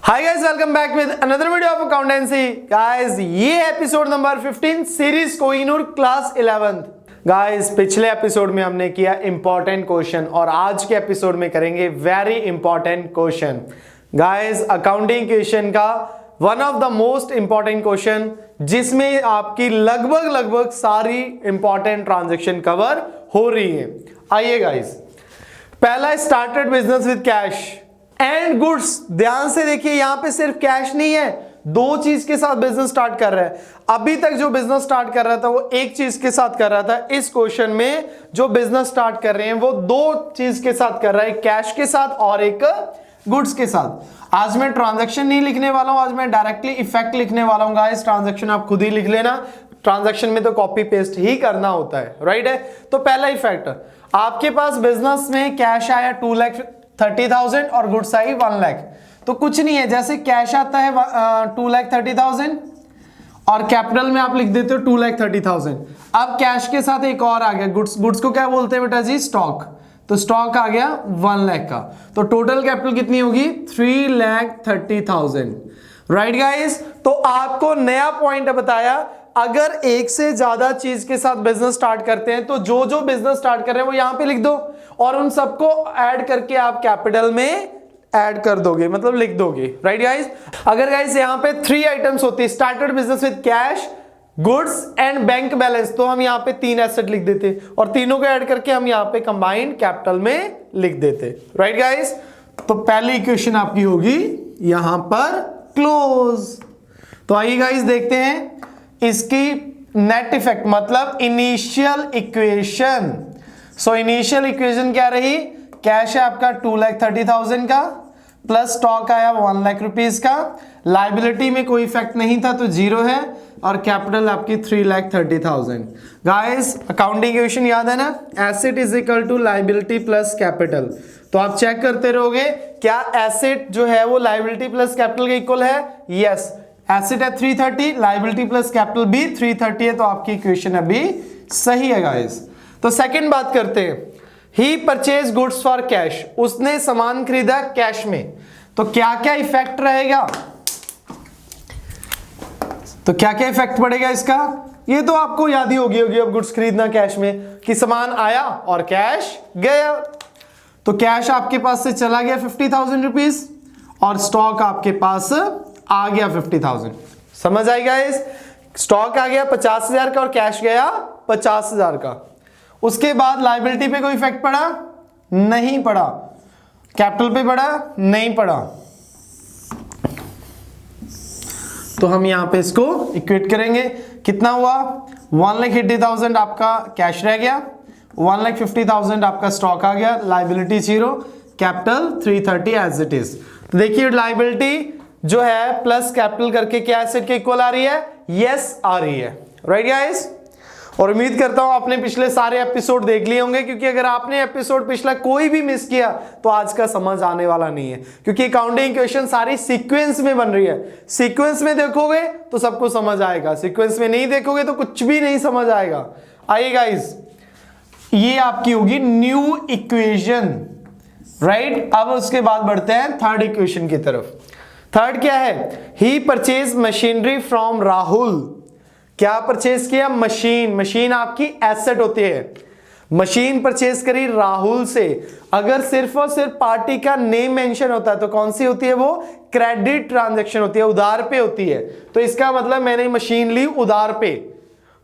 Hi guys, welcome back with another video of accountancy. Guys ये episode number 15 series Kohinoor class 11th। Guys पिछले episode में हमने किया important question और आज के एपिसोड में करेंगे very important question. Guys accounting question का one of the most important question जिसमें आपकी लगभग सारी इंपॉर्टेंट ट्रांजैक्शन कवर हो रही है। आइए गाइस, पहला started business with cash and goods. ध्यान से देखिए, यहां पे सिर्फ कैश नहीं है, दो चीज के साथ बिजनेस स्टार्ट कर रहा है। अभी तक जो बिजनेस स्टार्ट कर रहा था वो एक चीज के साथ कर रहा था। इस क्वेश्चन में जो बिजनेस स्टार्ट कर रहे हैं वो दो चीज के साथ कर रहा है, कैश के साथ और एक गुड्स के साथ। आज मैं ट्रांजैक्शन नहीं लिखने वाला हूं, आज मैं डायरेक्टली इफेक्ट लिखने वाला हूं। गाइस ट्रांजैक्शन आप खुद ही लिख लेना, ट्रांजैक्शन में तो कॉपी पेस्ट ही करना होता है, राइट है। तो पहला इफेक्ट, आपके पास बिजनेस में कैश आया 2,30,000 और गुड्स आई 1 लाख। तो कुछ नहीं है, जैसे कैश आता है 2,30,000 और कैपिटल में आप लिख देते हो 2,30,000। अब कैश के साथ एक और आ गया गुड्स। गुड्स को क्या बोलते हैं बेटा जी? स्टॉक। तो स्टॉक आ गया 1 लाख का। तो टोटल कैपिटल कितनी होगी? 3,30,000। राइट गाइस, तो आपको नया पॉइंट बताया, अगर एक से ज्यादा चीज के साथ बिजनेस स्टार्ट करते हैं तो जो जो बिजनेस स्टार्ट कर रहे हैं वो यहां पे लिख दो और उन सबको ऐड करके आप कैपिटल में ऐड कर दोगे, मतलब लिख दोगे। राइट गाइस, अगर गाइस यहां पे 3 आइटम्स होती है, started business with cash, goods and bank balance, तो हम यहां पे 3 एसेट लिख देते और तीनों को ऐड करके हम यहां पे कंबाइंड कैपिटल में लिख देते। राइट गाइस, तो पहली इक्वेशन आपकी होगी यहां पर क्लोज। तो आइए गाइस देखते हैं इसकी नेट इफेक्ट, मतलब initial equation. So initial equation क्या रही? कैश है आपका 2,30,000 का, प्लस स्टॉक आया 1 लाख रुपीस का, लाइबिलिटी में कोई इफेक्ट नहीं था तो 0 है, और कैपिटल आपकी 3,30,000। गाइस अकाउंटिंग इक्वेशन याद है ना, asset is equal to liability plus capital. तो आप चेक करते रहोगे क्या एसेट जो है वो लाइबिलिटी प्लस कैपिटल के इक्वल है? यस, एसेट है 330, लाइबिलिटी प्लस कैपिटल भी 330 है, तो आपकी इक्वेशन अभी सही है गाइस। तो सेकंड बात करते हैं, ही परचेज गुड्स फॉर कैश, उसने सामान खरीदा कैश में। तो क्या क्या इफेक्ट रहेगा, तो क्या क्या इफेक्ट पड़ेगा इसका? ये तो आपको याद ही होगी अब गुड्स खरीदना कैश में कि सामान आया और कैश गया। तो कैश आपके पास से चला गया 50,000 रुपीज और स्टॉक आपके पास आ गया 50,000। समझ आई गाइस? स्टॉक आ गया 50,000 का और कैश गया 50,000 का। उसके बाद लायबिलिटी पे कोई इफेक्ट पड़ा? नहीं पड़ा। कैपिटल पे पड़ा? नहीं पड़ा। तो हम यहां पे इसको इक्वेट करेंगे। कितना हुआ? 1,80,000 आपका कैश रह गया, 1,50,000 आपका स्टॉक आ गया, liability 0, capital 330 as it is. तो देखिए लायबिलिटी जो है प्लस कैपिटल करके क्या एसेट के इक्वल आ रही है? यस आ रही है। राइट गाइस, और उम्मीद करता हूं आपने पिछले सारे एपिसोड देख लिए होंगे, क्योंकि अगर आपने एपिसोड पिछला कोई भी मिस किया तो आज का समझ आने वाला नहीं है, क्योंकि अकाउंटिंग क्वेश्चन सारी सीक्वेंस में बन रही है। सीक्वेंस में देखोगे तो सबको समझ आएगा, सीक्वेंस में नहीं देखोगे तो कुछ भी नहीं समझ आएगा। आइए गाइस, ये आपकी होगी न्यू इक्वेशन। राइट, अब उसके बाद बढ़ते हैं थर्ड इक्वेशन की तरफ। थर्ड क्या है? ही परचेज मशीनरी फ्रॉम राहुल। क्या परचेज किया? मशीन। मशीन आपकी एसेट होती है, मशीन परचेज करी राहुल से। अगर सिर्फ और सिर्फ पार्टी का नेम मेंशन होता है तो कौन सी होती है वो? क्रेडिट ट्रांजैक्शन होती है, उधार पे होती है। तो इसका मतलब मैंने मशीन ली उधार पे,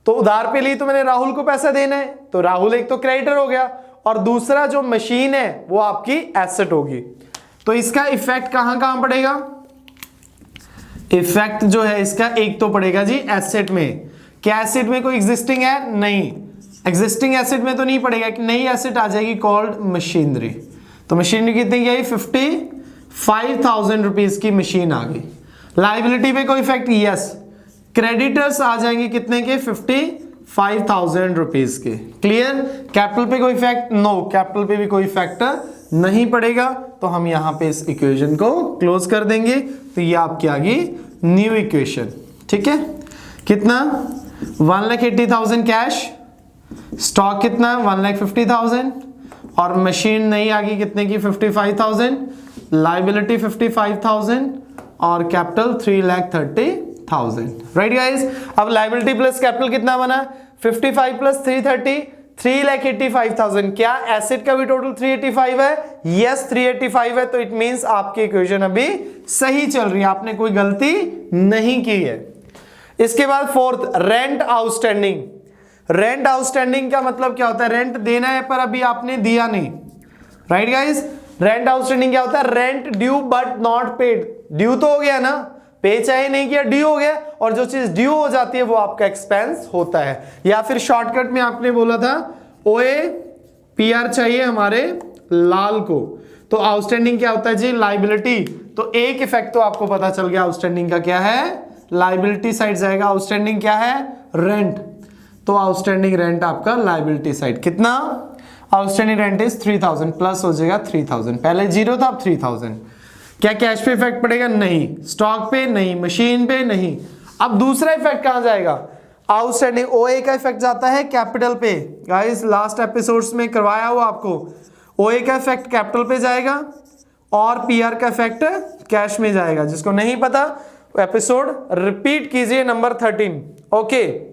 तो उधार पे ली तो मैंने राहुल को पैसा देना है, तो राहुल एक तो क्रेडिटर हो गया और दूसरा जो मशीन है वो आपकी एसेट होगी। तो इसका इफेक्ट कहां कहां पड़ेगा? इफेक्ट जो है इसका एक तो पड़ेगा जी एसेट में। क्या एसेट में कोई एग्जिस्टिंग है? नहीं, एग्जिस्टिंग एसेट में तो नहीं पड़ेगा, कि नई एसेट आ जाएगी कॉल्ड मशीनरी। तो मशीनरी कितनी गई? 55,000 रुपीज की मशीन आ गई। लाइबिलिटी पे कोई इफेक्ट? यस, क्रेडिटर्स आ जाएंगे कितने के? 55,000 रुपीज के। क्लियर? कैपिटल पे कोई इफेक्ट? नो, कैपिटल पे भी कोई इफेक्ट नहीं पड़ेगा। तो हम यहां पे इस इक्वेशन को क्लोज कर देंगे। तो ये आपकी आ गई न्यू इक्वेशन। ठीक है, कितना? 1,80,000 कैश, स्टॉक कितना? 1,50,000, और मशीन नहीं आ गई कितने की? 55,000, लाइबिलिटी 55,000 और कैपिटल 3,30,000। राइट गाइस, अब लायबिलिटी प्लस कैपिटल कितना बना? 55 प्लस 330, 3,85,000। क्या एसेट का भी टोटल 385 है? यस 385 है। तो इट मींस आपकी इक्वेशन अभी सही चल रही है, आपने कोई गलती नहीं की है। इसके बाद fourth, rent outstanding. Rent outstanding का मतलब क्या होता है? रेंट देना है पर अभी आपने दिया नहीं। राइट गाइस, रेंट आउटस्टैंडिंग क्या होता है? Rent due but not paid. Due तो हो गया ना, पे चाहे नहीं किया, ड्यू हो गया, और जो चीज ड्यू हो जाती है वो आपका एक्सपेंस होता है। या फिर शॉर्टकट में आपने बोला था ओए पीआर चाहिए हमारे लाल को। तो आउटस्टैंडिंग क्या होता है जी? लायबिलिटी। तो एक इफेक्ट तो आपको पता चल गया आउटस्टैंडिंग का क्या है, लायबिलिटी साइड जाएगा। आउटस्टैंडिंग क्या है? रेंट। तो आउटस्टैंडिंग रेंट आपका लायबिलिटी साइड। कितना? आउटस्टैंडिंग रेंट इज 3,000 प्लस हो जाएगा 3,000। पहले 0 था, अब 3,000। क्या कैश पे इफेक्ट पड़ेगा? नहीं। स्टॉक पे नहीं, मशीन पे नहीं। अब दूसरा इफेक्ट कहां जाएगा? आउटस्टैंडिंग ओए का इफेक्ट जाता है कैपिटल पे। गाइस लास्ट एपिसोड्स में करवाया हुआ आपको, ओए का इफेक्ट कैपिटल पे जाएगा और पीआर का इफेक्ट कैश में जाएगा। जिसको नहीं पता एपिसोड रिपीट कीजिए, नंबर 13। ओके,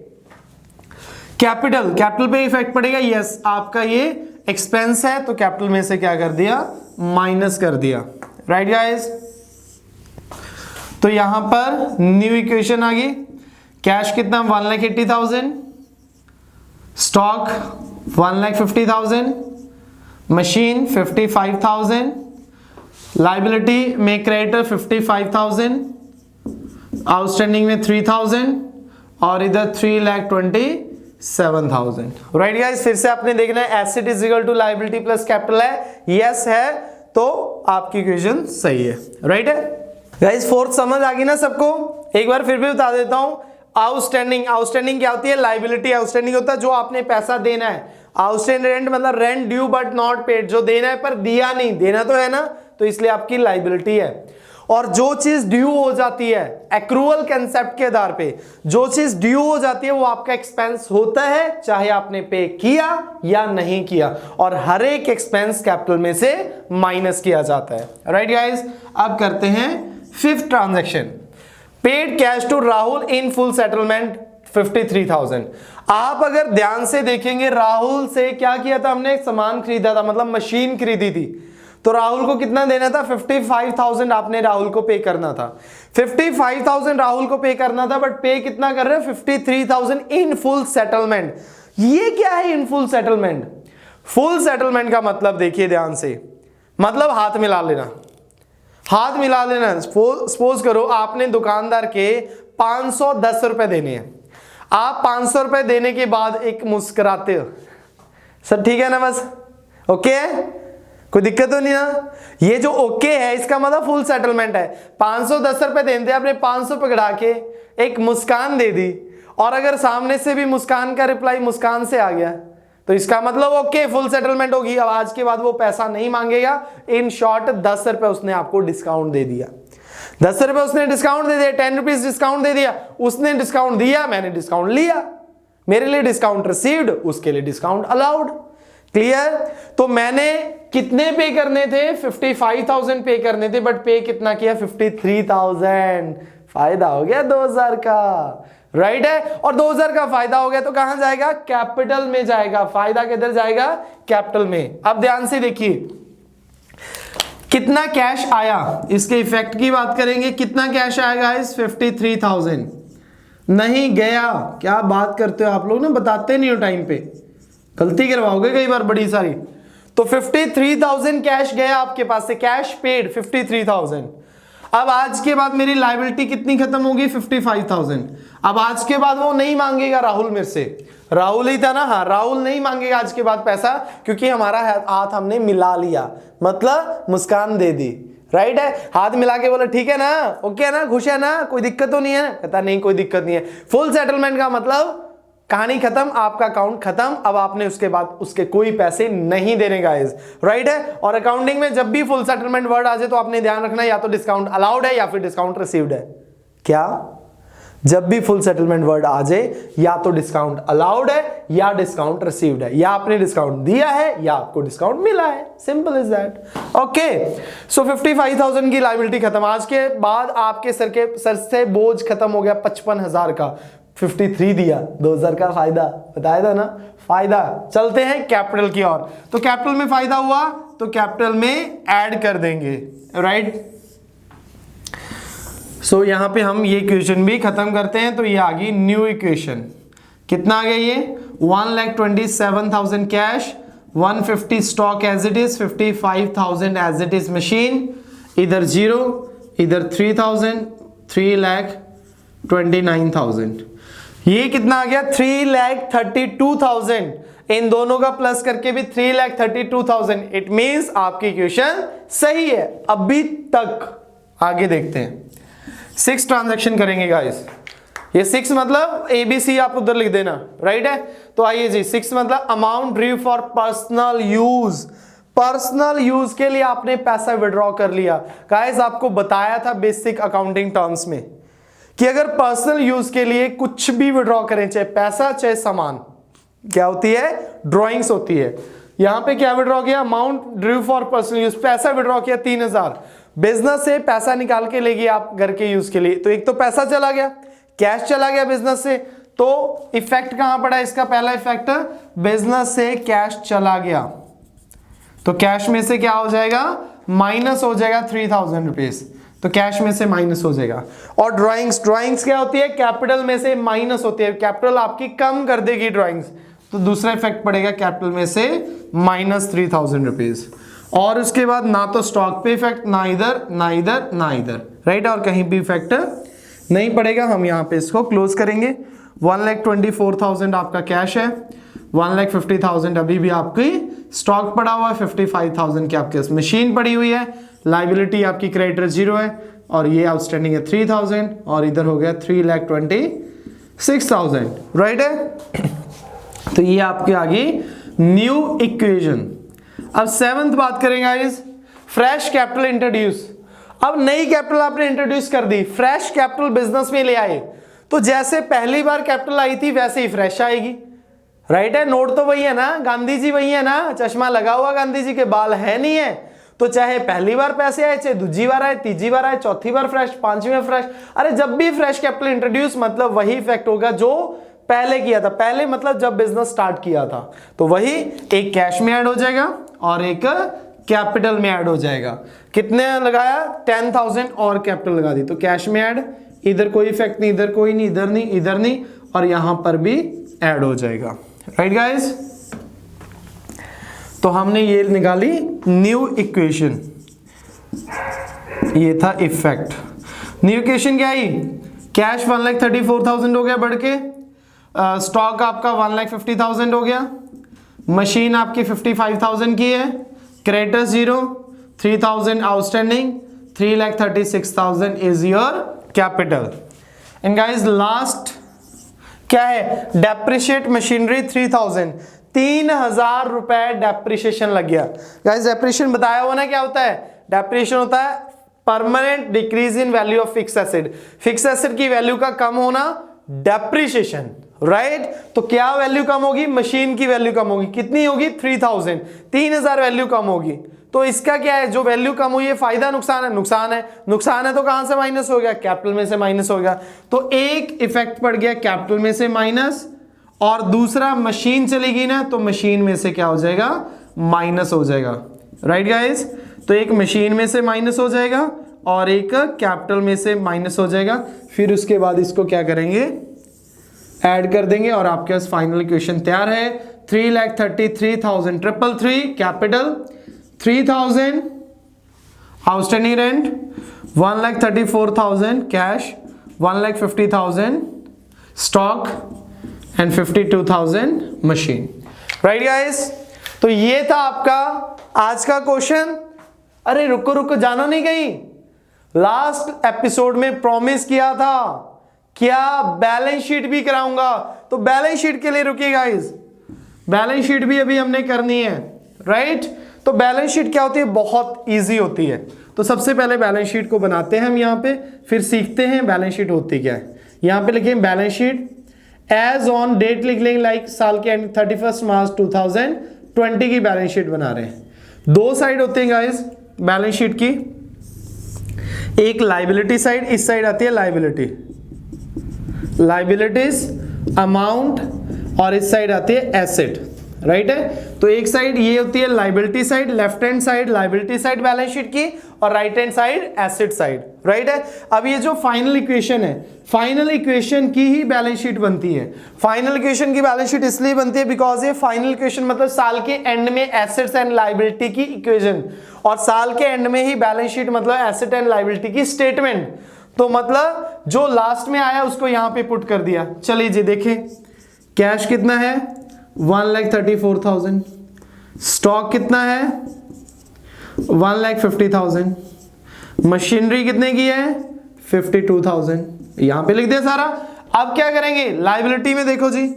कैपिटल पे इफेक्ट पड़ेगा। यस, आपका ये एक्सपेंस है तो कैपिटल में से क्या कर दिया? माइनस कर दिया। राइट गाइस, तो यहां पर न्यू इक्वेशन आ गई। कैश कितना? 1,80,000, स्टॉक 1,50,000, मशीन 55,000, लायबिलिटी में क्रेडिटर 55,000, आउटस्टैंडिंग में 3,000 और इधर 3,27,000। राइट गाइस, फिर से आपने देखना है asset is equal to liability plus capital है। यस है, तो आपकी इक्वेशन सही है। राइट है गाइस, फोर्थ समझ आ गई ना सबको? एक बार फिर भी बता देता हूं। आउटस्टैंडिंग क्या होती है? लायबिलिटी आउटस्टैंडिंग होता है जो आपने पैसा देना है। आउटस्टैंडिंग रेंट मतलब rent due but not paid, जो देना है पर दिया नहीं। देना तो है ना, तो इसलिए आपकी लायबिलिटी है। और जो चीज ड्यू हो जाती है एक्रूअल कंसेप्ट के आधार पे, जो चीज ड्यू हो जाती है वो आपका एक्सपेंस होता है, चाहे आपने पे किया या नहीं किया। और हर एक एक्सपेंस कैपिटल में से माइनस किया जाता है। राइट गाइस, अब करते हैं fifth transaction. Paid cash to Rahul in full settlement 53,000। आप अगर ध्यान से देखेंगे, राहुल से क्या किया था हमने? एक सामान खरीदा था, मतलब मशीन खरीदी थी। तो राहुल को कितना देना था? 55,000 आपने राहुल को पे करना था। 55,000 राहुल को पे करना था, बट पे कितना कर रहे हैं? 53,000 इन फुल सेटलमेंट। ये क्या है इन फुल सेटलमेंट? फुल सेटलमेंट का मतलब देखिए ध्यान से, मतलब हाथ मिला लेना। हाथ मिला लेना। सपोज करो आपने दुकानदार के 510 रुपए देने हैं। आप 500 रुपए देने के बाद एक मुस्कुराते हो, सर ठीक है ना, बस ओके है, कोई दिक्कत तो नहीं ना? ये जो ओके है इसका मतलब फुल सेटलमेंट है। 510 रुपए देते आपने 500 पकड़ा के एक मुस्कान दे दी, और अगर सामने से भी मुस्कान का रिप्लाई मुस्कान से आ गया तो इसका मतलब ओके फुल सेटलमेंट होगी। अब आज के बाद वो पैसा नहीं मांगेगा। इन शॉर्ट 10 रुपए उसने आपको डिस्काउंट दे दिया। 10 रुपए उसने डिस्काउंट दे दिया, 10 रुपीज डिस्काउंट दे दिया। उसने डिस्काउंट दिया, मैंने डिस्काउंट लिया। मेरे लिए डिस्काउंट रिसीव्ड, उसके लिए डिस्काउंट अलाउड। क्लियर? तो मैंने कितने पे करने थे? 55,000 पे करने थे, बट पे कितना किया? 53,000। फायदा हो गया 2,000 का। राइट है, और 2,000 का फायदा हो गया तो कहां जाएगा? कैपिटल में जाएगा। फायदा किधर जाएगा? कैपिटल में। अब ध्यान से देखिए कितना कैश आया, इसके इफेक्ट की बात करेंगे। कितना कैश आएगा? इस 53,000 नहीं गया। क्या बात करते हो आप लोग ना, बताते नहीं हो टाइम पे, गलती करवाओगे कई बार बड़ी सारी। तो 53,000 कैश गया आपके पास से, कैश पेड 53,000। अब आज के बाद मेरी लायबिलिटी कितनी खत्म होगी? 55,000। अब आज के बाद वो नहीं मांगेगा राहुल मेरे से। राहुल ही था ना, हाँ, राहुल नहीं मांगेगा आज के बाद पैसा, क्योंकि हमारा हाथ हमने मिला लिया, मतलब मुस्कान दे दी। राइट है, हाथ मिला के बोला ठीक है ना, ओके है ना, खुश है ना, कोई दिक्कत तो नहीं है? कहता नहीं कोई दिक्कत नहीं है। फुल सेटलमेंट का मतलब कहानी खत्म, आपका अकाउंट खत्म। अब आपने उसके बाद उसके कोई पैसे नहीं देने गाइस। राइट है, और अकाउंटिंग में जब भी फुल सेटलमेंट वर्ड आ जाए तो आपने ध्यान रखना, या तो डिस्काउंट अलाउड है या फिर डिस्काउंट रिसीव्ड है। क्या जब भी फुल सेटलमेंट वर्ड आ जाए, या तो डिस्काउंट अलाउड है या डिस्काउंट रिसीव्ड है, या आपने डिस्काउंट दिया है या आपको डिस्काउंट मिला है, सिंपल इज दैट। ओके, सो 55,000 की लायबिलिटी खत्म। आज के बाद आपके सर से बोझ खत्म हो गया 55,000 का। 53 दिया, 2,000 का फायदा, बताया था ना फायदा। चलते हैं कैपिटल की ओर। तो कैपिटल में फायदा हुआ तो कैपिटल में ऐड कर देंगे, राइट। सो यहां पे हम ये इक्वेशन भी खत्म करते हैं। तो ये आ गई न्यू इक्वेशन। कितना आ गया ये? 1,27,000 cash, 150 stock as it is, 55,000 as it is machine, इधर 0, इधर 3,000, 3,29,000। ये कितना आ गया? 3,32,000। इन दोनों का प्लस करके भी 3,32,000। इट मींस आपकी इक्वेशन सही है अभी तक। आगे देखते हैं। 6 ट्रांजैक्शन करेंगे गाइस। ये 6 मतलब ABC आप उधर लिख देना, राइट है। तो आइए जी, 6 मतलब amount due for personal use. Personal use के लिए आपने पैसा विड्रॉ कर लिया। गाइस आपको बताया था बेसिक अकाउंटिंग टर्म्स में कि अगर पर्सनल यूज के लिए कुछ भी विड्रॉ करें, चाहे पैसा चाहे सामान, क्या होती है? ड्रॉइंग्स होती है। यहां पे क्या विड्रॉ किया? Amount due for personal use, पैसा विड्रॉ किया 3,000। बिजनेस से पैसा निकाल के ले गए आप घर के यूज के लिए, तो एक तो पैसा चला गया, कैश चला गया बिजनेस से। तो इफेक्ट कहां पड़ा इसका? पहला इफेक्ट, बिजनेस से कैश चला गया तो कैश में से क्या हो जाएगा? माइनस हो जाएगा 3,000 रुपीज। तो कैश में से माइनस हो जाएगा। और ड्राइंग्स क्या होती है? कैपिटल में से माइनस होती है, कैपिटल आपकी कम कर देगी ड्राइंग्स। तो दूसरा इफेक्ट पड़ेगा कैपिटल में से माइनस 3,000 रुपीज। और उसके बाद ना तो स्टॉक पे इफेक्ट, ना इधर ना इधर ना इधर, राइट। और कहीं भी इफेक्ट नहीं पड़ेगा। हम यहां पे इसको क्लोज करेंगे। 1,24,000 आपका कैश है, 1,50,000 अभी भी आपकी स्टॉक पड़ा हुआ है, 55,000 की आपके मशीन पड़ी हुई है, लाइबिलिटी आपकी क्रेडिटर 0 है, और ये आउटस्टैंडिंग है 3,000, और इधर हो गया 3,26,000, राइट है। तो ये आपके आगे न्यू इक्वेशन। अब 7th बात करेंगे गाइस, फ्रेश कैपिटल इंट्रोड्यूस। अब नई कैपिटल आपने इंट्रोड्यूस कर दी, फ्रेश कैपिटल बिजनेस में ले आए, तो जैसे पहली बार कैपिटल आई थी वैसे ही फ्रेश आएगी, राइट है। नोट तो वही है ना, गांधी जी वही है ना, चश्मा लगा हुआ गांधी जी के, बाल है नहीं है। तो चाहे पहली बार पैसे आए, चाहे दूसरी बार आए, तीसरी बार आए, चौथी बार फ्रेश, पांचवी बार फ्रेश। अरे जब भी फ्रेश कैपिटल इंट्रोड्यूस मतलब वही इफेक्ट होगा जो पहले किया था। पहले मतलब जब बिजनेस स्टार्ट किया था, तो वही एक कैश में ऐड हो जाएगा और एक कैपिटल में ऐड हो जाएगा। कितने लगाया? 10,000 और कैपिटल लगा दी, तो कैश में ऐड, इधर कोई इफेक्ट नहीं, इधर कोई नहीं, इधर नहीं, इधर नहीं, और यहां पर भी ऐड हो जाएगा, राइट गाइस। तो हमने ये निकाली न्यू इक्वेशन, ये था इफेक्ट। न्यू इक्वेशन क्या आई? कैश 1,34,000 हो गया बढ़ के, स्टॉक आपका 1,50,000 हो गया, मशीन आपकी 55,000 की है, creditors 0, 3,000 outstanding, 3,36,000 is your capital. And guys last क्या है? डेप्रिशिएट मशीनरी 3,000, 3,000 रुपए डेप्रिशिएशन लग गया। गाइस डेप्रिशिएशन बताया हुआ ना क्या होता है? डेप्रिशिएशन होता है permanent decrease in value of fix asset. Fix asset की वैल्यू का कम होना डेप्रिशिएशन, राइट। तो क्या वैल्यू कम होगी? मशीन की वैल्यू कम होगी। कितनी होगी? 3,000, 3,000 वैल्यू कम होगी। तो इसका क्या है? जो वैल्यू कम हुई है, फायदा नुकसान है? नुकसान है। नुकसान है तो कहां से माइनस हो गया? कैपिटल में से माइनस हो गया। तो एक इफेक्ट पड़ गया कैपिटल में से माइनस, और दूसरा मशीन चली गई ना, तो मशीन में से क्या हो जाएगा? माइनस हो जाएगा, राइट गाइस। तो एक मशीन में से माइनस हो जाएगा और एक कैपिटल में से माइनस हो जाएगा। फिर उसके बाद इसको क्या करेंगे? ऐड कर देंगे और आपके पास फाइनल इक्वेशन तैयार है। 3,33,000 333 capital, 3,000 outstanding rent, 1,34,000 cash, 1,50,000 stock and 52,000 machine, right guys. तो ये था आपका आज का क्वेश्चन। अरे रुको रुको, जाना नहीं कहीं। लास्ट एपिसोड में प्रॉमिस किया था क्या बैलेंस शीट भी कराऊंगा, तो बैलेंस शीट के लिए रुकिए गाइस, बैलेंस शीट भी अभी हमने करनी है, राइट। तो बैलेंस शीट क्या होती है? बहुत इजी होती है। तो सबसे पहले बैलेंस शीट को बनाते हैं हम यहाँ पे, फिर सीखते हैं बैलेंस शीट होती क्या है। यहां पे लिखें balance sheet as on date, लिख लेंगे लाइक साल के एंड 31 मार्च 2020 की बैलेंस शीट बना रहे हैं। दो साइड होते हैं गाइस बैलेंस शीट की, एक लाइबिलिटी साइड, इस साइड आती है लाइबिलिटी, लाइबिलिटीज अमाउंट, और इस साइड आती है एसेट, राइट है। तो एक साइड ये होती है liability side, left hand side liability side balance sheet की, और right hand side asset side, right है। अब ये जो फाइनल इक्वेशन है, फाइनल इक्वेशन की ही बैलेंस शीट बनती है। फाइनल इक्वेशन की बैलेंस शीट इसलिए बनती है बिकॉज ये फाइनल इक्वेशन मतलब साल के एंड में एसेट्स एंड लाइबिलिटी की इक्वेशन, और साल के एंड में ही बैलेंस शीट मतलब एसेट एंड लाइबिलिटी की स्टेटमेंट। तो मतलब जो लास्ट में आया उसको यहां पे पुट कर दिया। चलिए जी देखें, कैश कितना है 1,34,000, स्टॉक कितना है 1,50,000, मशीनरी कितने की है 52,000, यहां पे लिख दिया सारा। अब क्या करेंगे, लाइबिलिटी में देखो जी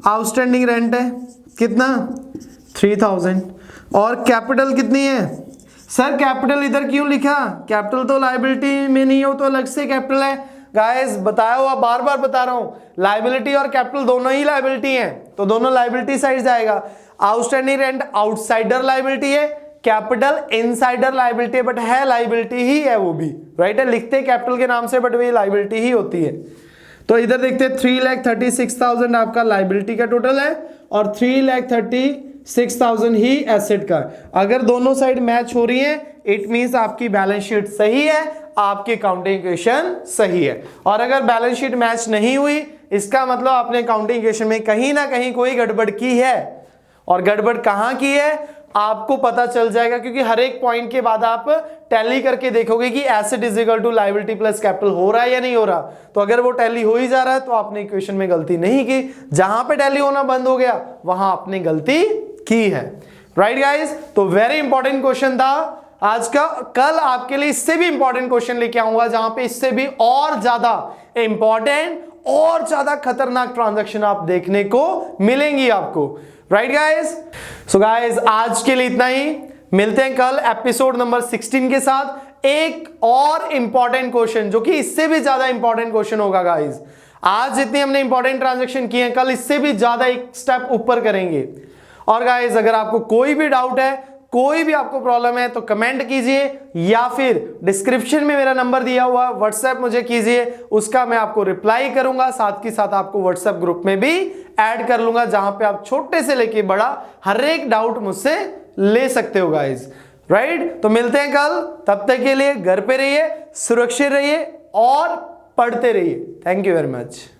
आउटस्टैंडिंग रेंट है कितना 3,000, और कैपिटल कितनी है। सर कैपिटल इधर क्यों लिखा, कैपिटल तो लाइबिलिटी में नहीं हो तो अलग से कैपिटल है। गाइस बताया हुआ, बार बार बता रहा हूं, लाइबिलिटी और कैपिटल दोनों ही लाइबिलिटी हैं, तो दोनों लाइबिलिटी साइड जाएगा। आउटस्टैंडिंग रेंट आउटसाइडर लाइबिलिटी है, कैपिटल इनसाइडर लाइबिलिटी है, बट है लाइबिलिटी ही है वो भी, राइट है। लिखते कैपिटल के नाम से बट वो लाइबिलिटी ही होती है। तो इधर देखते हैं 3,36,000 आपका लाइबिलिटी का टोटल है, और 3,36,000 ही एसेट का। अगर दोनों साइड मैच हो रही है इट मींस आपकी बैलेंस शीट सही है, आपकी काउंटिंग इक्वेशन सही है। और अगर बैलेंस शीट मैच नहीं हुई इसका मतलब आपने काउंटिंग इक्वेशन में कहीं ना कहीं कोई गड़बड़ की है, और गड़बड़ कहां की है आपको पता चल जाएगा, क्योंकि हर एक पॉइंट के बाद आप टैली करके देखोगे कि asset is equal to liability plus capital हो रहा है या नहीं हो रहा। तो अगर वो टैली हो ही जा रहा है तो आपने इक्वेशन में गलती नहीं की, जहां पे टैली होना बंद हो गया वहां आपने गलती की है, राइट गाइस। तो वेरी इंपॉर्टेंट क्वेश्चन था आज का। कल आपके लिए इससे भी इंपॉर्टेंट क्वेश्चन लेके आऊंगा, जहां पे इससे भी और ज्यादा इंपॉर्टेंट और ज्यादा खतरनाक ट्रांजैक्शन आप देखने को मिलेंगी आपको, राइट गाइस। सो गाइस आज के लिए इतना ही, मिलते हैं कल एपिसोड नंबर 16 के साथ एक और इंपॉर्टेंट क्वेश्चन जो कि इससे भी ज्यादा इंपॉर्टेंट क्वेश्चन होगा गाइस। आज जितनी हमने इंपॉर्टेंट ट्रांजैक्शन किए हैं कल इससे भी ज्यादा एक स्टेप ऊपर करेंगे। और गाइस अगर आपको कोई भी डाउट है, कोई भी आपको प्रॉब्लम है तो कमेंट कीजिए, या फिर डिस्क्रिप्शन में मेरा नंबर दिया हुआ व्हाट्सएप मुझे कीजिए, उसका मैं आपको रिप्लाई करूंगा। साथ ही साथ आपको व्हाट्सएप ग्रुप में भी ऐड कर लूंगा, जहां पे आप छोटे से लेके बड़ा हर एक डाउट मुझसे ले सकते हो गाइस, राइट। तो मिलते हैं कल, तब तक के लिए घर पे रहिए, सुरक्षित रहिए और पढ़ते रहिए। Thank you very much.